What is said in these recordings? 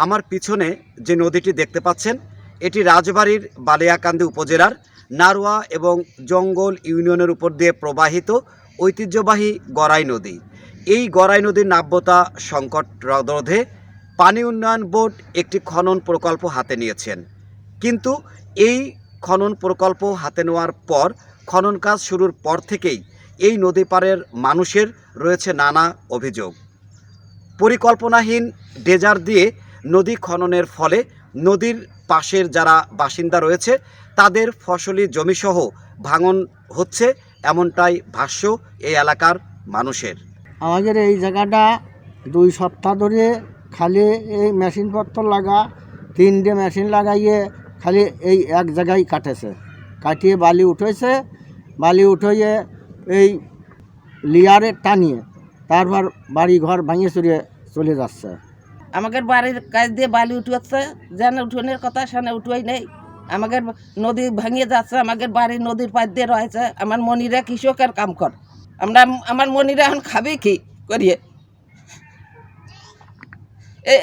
আমার পিছনে যে নদীটি দেখতে পাচ্ছেন এটি রাজবাড়ীর বালিয়াকান্দি উপজেলার নারুয়া এবং জঙ্গল ইউনিয়নের উপর দিয়ে প্রবাহিত ঐতিহ্যবাহী গড়াই নদী। এই গড়াই নদীর নাব্যতা সংকট রোধে পানি উন্নয়ন বোর্ড একটি খনন প্রকল্প হাতে নিয়েছেন, কিন্তু এই খনন প্রকল্প হাতে নেওয়ার পর খনন কাজ শুরুর পর থেকেই এই নদী পাড়ের মানুষের রয়েছে নানা অভিযোগ। পরিকল্পনাহীন ড্রেজার দিয়ে নদী খননের ফলে নদীর পাশের যারা বাসিন্দা রয়েছে তাদের ফসলি জমিসহ ভাঙন হচ্ছে, এমনটাই ভাষ্য এই এলাকার মানুষের। আমাদের এই জায়গাটা 2 সপ্তাহ ধরে খালি এই মেশিনপত্র লাগা 3টে মেশিন লাগাইয়ে খালি এই এক জায়গায় কাটেছে, কাটিয়ে বালি উঠেছে, বালি উঠিয়ে এই লিয়ারে টানিয়ে তারপর বাড়ি ঘর ভাঙিয়ে চলে যাচ্ছে। আমাদের বাড়ির কাজ দিয়ে বালি উঠেছে, যেন উঠোনের কথা সেখানে উঠোই নেই। আমাদের নদী ভাঙিয়ে যাচ্ছে, আমাদের বাড়ি নদীর পাশ দিয়ে রয়েছে। আমার মনিরা কৃষকের কাম কর, আমার মনিরা এখন খাবে কি করিয়ে।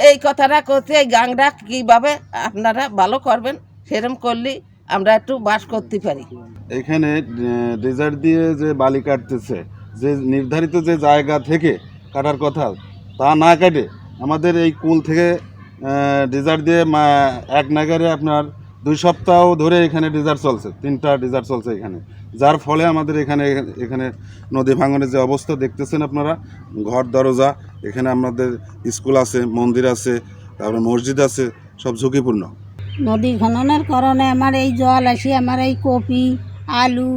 এই কথাটা করছে, এই গাংটা কীভাবে আপনারা ভালো করবেন, সেরকম করলে আমরা একটু বাস করতে পারি। এখানে ড্রেজার দিয়ে যে বালি কাটতেছে, যে নির্ধারিত যে জায়গা থেকে কাটার কথা তা না কাটে আমাদের এই কুল থেকে ড্রেজার দিয়ে এক নাগারে আপনার 2 সপ্তাহ ধরে এখানে ড্রেজার চলছে, 3টা ড্রেজার চলছে এখানে, যার ফলে আমাদের এখানে নদী ভাঙনের যে অবস্থা দেখতেছেন আপনারা, ঘর দরজা, এখানে আমাদের স্কুল আছে, মন্দির আছে, তারপরে মসজিদ আছে, সব ঝুঁকিপূর্ণ। নদী খননের কারণে আমার এই জল আসে, আমার এই কপি আলু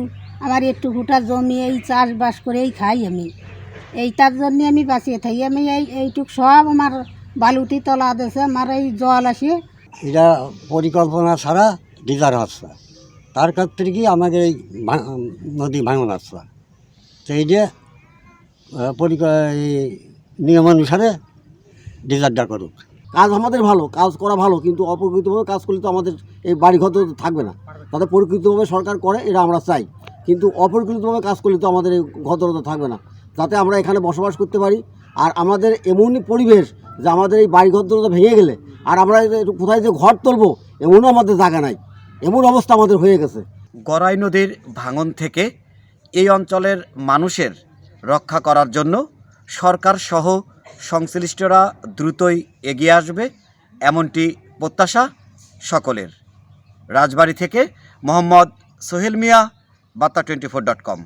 আমার একটুকুটা জমি এই চাষবাস করেই খাই আমি। এইটার জন্যে আমি বাঁচিয়ে থাকি। আমি এইটুক সব আমার বালুটি তলা দিয়েছে, আমার এই জল আসে। এটা পরিকল্পনা ছাড়া ডিজার হচ্ছে, তার ক্ষেত্রে কি আমাদের এই নদী ভাঙন আসছে, তো এই যে নিয়মানুসারে ডিজারটা করুক। কাজ আমাদের ভালো, কাজ করা ভালো, কিন্তু অপ্রকৃতভাবে কাজ করলে তো আমাদের এই বাড়িঘর তো থাকবে না। তাতে পরিকৃতভাবে সরকার করে, এটা আমরা চাই, কিন্তু অপরিকৃতভাবে কাজ করলে তো আমাদের এই ঘরদরতা থাকবে না, যাতে আমরা এখানে বসবাস করতে পারি। আর আমাদের এমনই পরিবেশ যে আমাদের এই বাড়িঘরদরতা ভেঙে গেলে আর আমরা কোথায় যে ঘর তুলবো এমনও আমাদের জায়গা নাই, এমন অবস্থা আমাদের হয়ে গেছে। গড়াই নদীর ভাঙন থেকে এই অঞ্চলের মানুষের রক্ষা করার জন্য সরকার সহ সংশ্লিষ্টরা দ্রুতই এগিয়ে আসবে, এমনটি প্রত্যাশা সকলের। রাজবাড়ী থেকে মোহাম্মদ সোহেল মিয়া, বার্তা24.com।